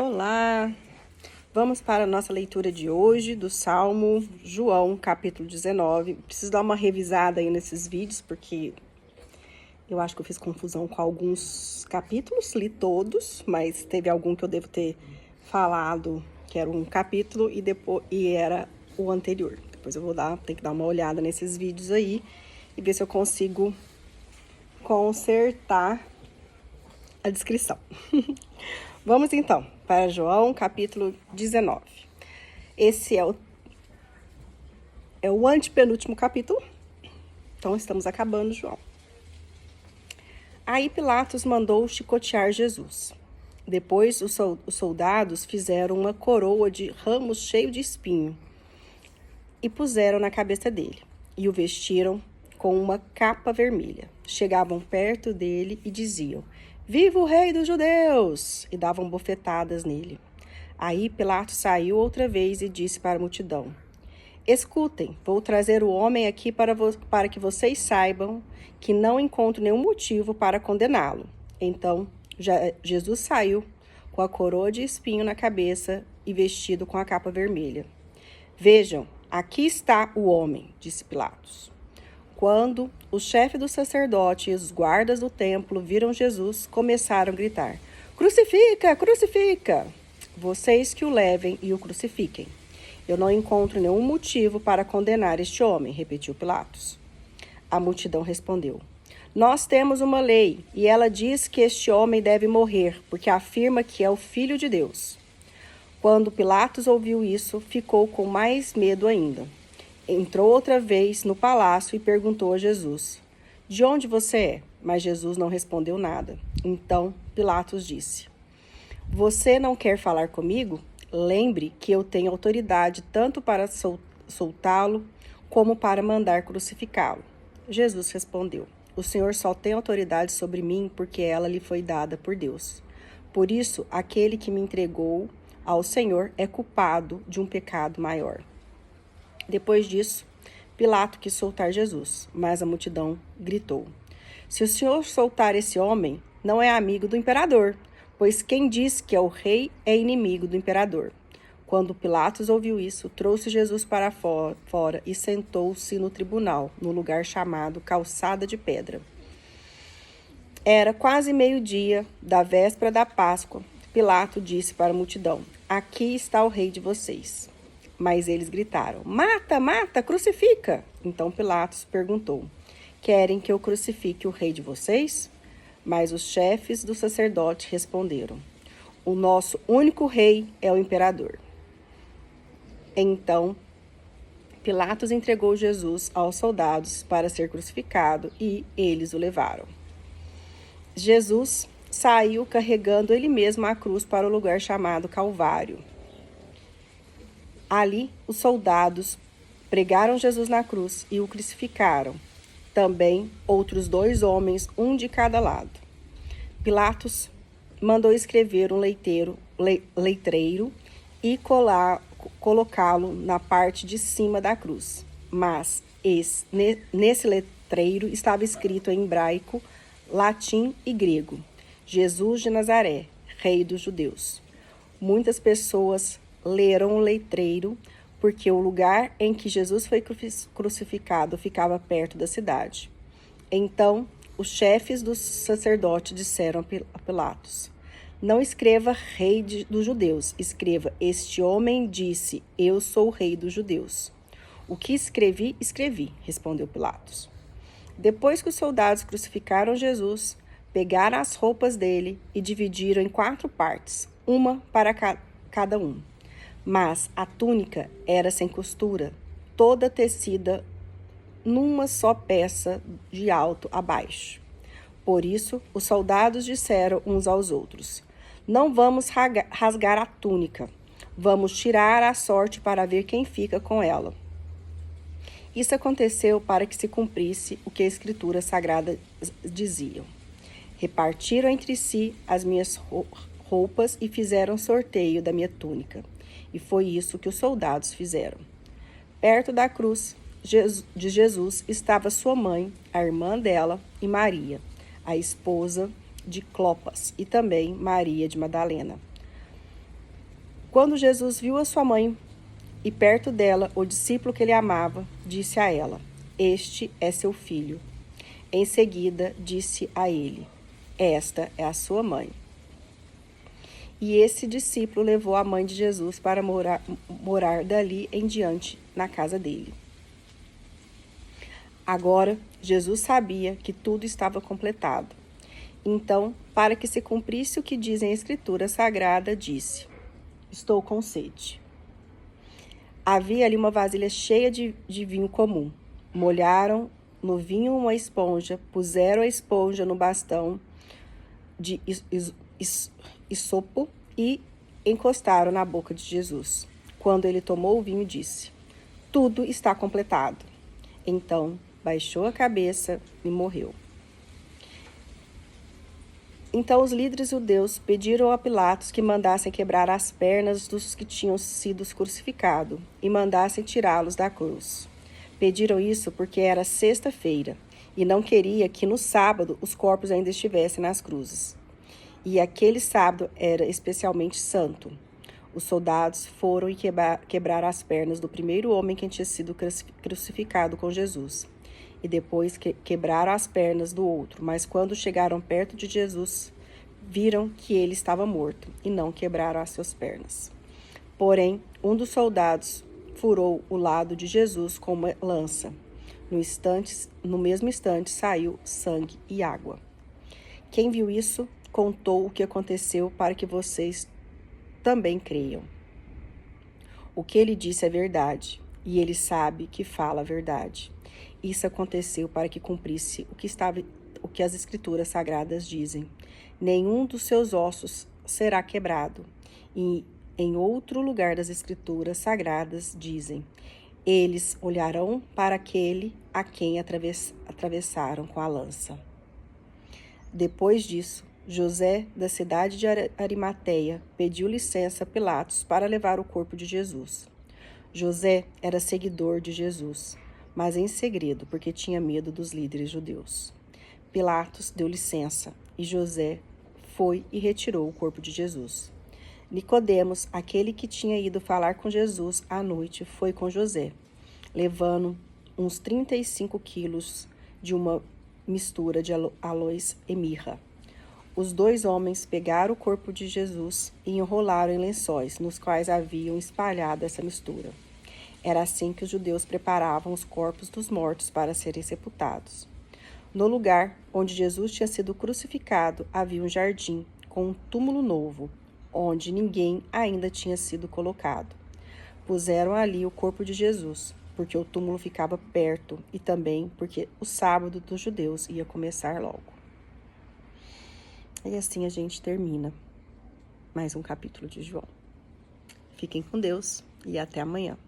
Olá! Vamos para a nossa leitura de hoje do Salmo João, capítulo 19. Preciso dar uma revisada aí nesses vídeos, porque eu acho que eu fiz confusão com alguns capítulos, li todos, mas teve algum que eu devo ter falado que era um capítulo e era o anterior. Depois eu vou ter que dar uma olhada nesses vídeos aí e ver se eu consigo consertar a descrição. Vamos então para João, capítulo 19. Esse é o antepenúltimo capítulo, então estamos acabando João. Aí Pilatos mandou chicotear Jesus. Depois os soldados fizeram uma coroa de ramos cheio de espinho e puseram na cabeça dele, e o vestiram com uma capa vermelha. Chegavam perto dele e diziam: "Viva o rei dos judeus!" e davam bofetadas nele. Aí Pilatos saiu outra vez e disse para a multidão: "Escutem, vou trazer o homem aqui para que vocês saibam que não encontro nenhum motivo para condená-lo." Então Jesus saiu com a coroa de espinho na cabeça e vestido com a capa vermelha. "Vejam, aqui está o homem", disse Pilatos. Quando o chefe do sacerdote e os guardas do templo viram Jesus, começaram a gritar: "Crucifica! Crucifica! Vocês que o levem e o crucifiquem. Eu não encontro nenhum motivo para condenar este homem", repetiu Pilatos. A multidão respondeu: "Nós temos uma lei, e ela diz que este homem deve morrer, porque afirma que é o Filho de Deus." Quando Pilatos ouviu isso, ficou com mais medo ainda. Entrou outra vez no palácio e perguntou a Jesus: "De onde você é?" Mas Jesus não respondeu nada. Então Pilatos disse: "Você não quer falar comigo? Lembre que eu tenho autoridade tanto para soltá-lo como para mandar crucificá-lo." Jesus respondeu: "O Senhor só tem autoridade sobre mim porque ela lhe foi dada por Deus. Por isso, aquele que me entregou ao Senhor é culpado de um pecado maior." Depois disso, Pilatos quis soltar Jesus, mas a multidão gritou: "Se o Senhor soltar esse homem, não é amigo do imperador, pois quem diz que é o rei é inimigo do imperador." Quando Pilatos ouviu isso, trouxe Jesus para fora e sentou-se no tribunal, no lugar chamado Calçada de Pedra. Era quase meio-dia da véspera da Páscoa. Pilatos disse para a multidão: "Aqui está o rei de vocês." Mas eles gritaram: "Mata, mata, crucifica!" Então Pilatos perguntou: "Querem que eu crucifique o rei de vocês?" Mas os chefes do sacerdote responderam: "O nosso único rei é o imperador." Então Pilatos entregou Jesus aos soldados para ser crucificado e eles o levaram. Jesus saiu carregando ele mesmo a cruz para o lugar chamado Calvário. Ali, os soldados pregaram Jesus na cruz e o crucificaram. Também outros 2 homens, um de cada lado. Pilatos mandou escrever um letreiro e colocá-lo na parte de cima da cruz. Mas nesse letreiro estava escrito em hebraico, latim e grego: "Jesus de Nazaré, Rei dos Judeus." Muitas pessoas leram o letreiro porque o lugar em que Jesus foi crucificado ficava perto da cidade. Então, os chefes dos sacerdotes disseram a Pilatos: "Não escreva Rei dos Judeus, escreva: Este homem disse, eu sou o Rei dos Judeus." "O que escrevi, escrevi", respondeu Pilatos. Depois que os soldados crucificaram Jesus, pegaram as roupas dele e dividiram em 4 partes, uma para cada um. Mas a túnica era sem costura, toda tecida numa só peça de alto a baixo. Por isso, os soldados disseram uns aos outros: "Não vamos rasgar a túnica, vamos tirar a sorte para ver quem fica com ela." Isso aconteceu para que se cumprisse o que a Escritura Sagrada dizia: "Repartiram entre si as minhas roupas e fizeram sorteio da minha túnica." E foi isso que os soldados fizeram. Perto da cruz de Jesus estava sua mãe, a irmã dela e Maria, a esposa de Clopas, e também Maria de Madalena. Quando Jesus viu a sua mãe e perto dela o discípulo que ele amava, disse a ela: Este é seu filho. Em seguida, disse a ele: Esta é a sua mãe. E esse discípulo levou a mãe de Jesus para morar dali em diante na casa dele. Agora, Jesus sabia que tudo estava completado. Então, para que se cumprisse o que diz em Escritura Sagrada, disse: Estou com sede. Havia ali uma vasilha cheia de vinho comum. Molharam no vinho uma esponja, puseram a esponja no bastão de isopo e encostaram na boca de Jesus. Quando ele tomou o vinho, disse: Tudo está completado. Então, baixou a cabeça e morreu. Então os líderes judeus pediram a Pilatos que mandassem quebrar as pernas dos que tinham sido crucificados e mandassem tirá-los da cruz. Pediram isso porque era sexta-feira e não queria que no sábado os corpos ainda estivessem nas cruzes. E aquele sábado era especialmente santo. Os soldados foram e quebraram as pernas do primeiro homem que tinha sido crucificado com Jesus. E depois quebraram as pernas do outro. Mas quando chegaram perto de Jesus, viram que ele estava morto e não quebraram as suas pernas. Porém, um dos furou o lado de Jesus com uma lança. No mesmo instante, saiu sangue e água. Quem viu isso, contou o que aconteceu para que vocês também creiam. O que ele disse é verdade, e ele sabe que fala a verdade. Isso aconteceu para que cumprisse o que as Escrituras Sagradas dizem. Nenhum dos seus ossos será quebrado. E em outro lugar das Escrituras Sagradas dizem: Eles olharão para aquele a quem atravessaram com a lança. Depois disso, José, da cidade de Arimateia, pediu licença a Pilatos para levar o corpo de Jesus. José era seguidor de Jesus, mas em segredo, porque tinha medo dos líderes judeus. Pilatos deu licença e José foi e retirou o corpo de Jesus. Nicodemos, aquele que tinha ido falar com Jesus à noite, foi com José, levando uns 35 quilos de uma mistura de aloes e mirra. Os dois homens pegaram o corpo de Jesus e enrolaram em lençóis, nos quais haviam espalhado essa mistura. Era assim que os judeus preparavam os corpos dos mortos para serem sepultados. No lugar onde Jesus tinha sido crucificado, havia um jardim com um túmulo novo, onde ninguém ainda tinha sido colocado. Puseram ali o corpo de Jesus, porque o túmulo ficava perto e também porque o sábado dos judeus ia começar logo. E assim a gente termina mais um capítulo de João. Fiquem com Deus e até amanhã.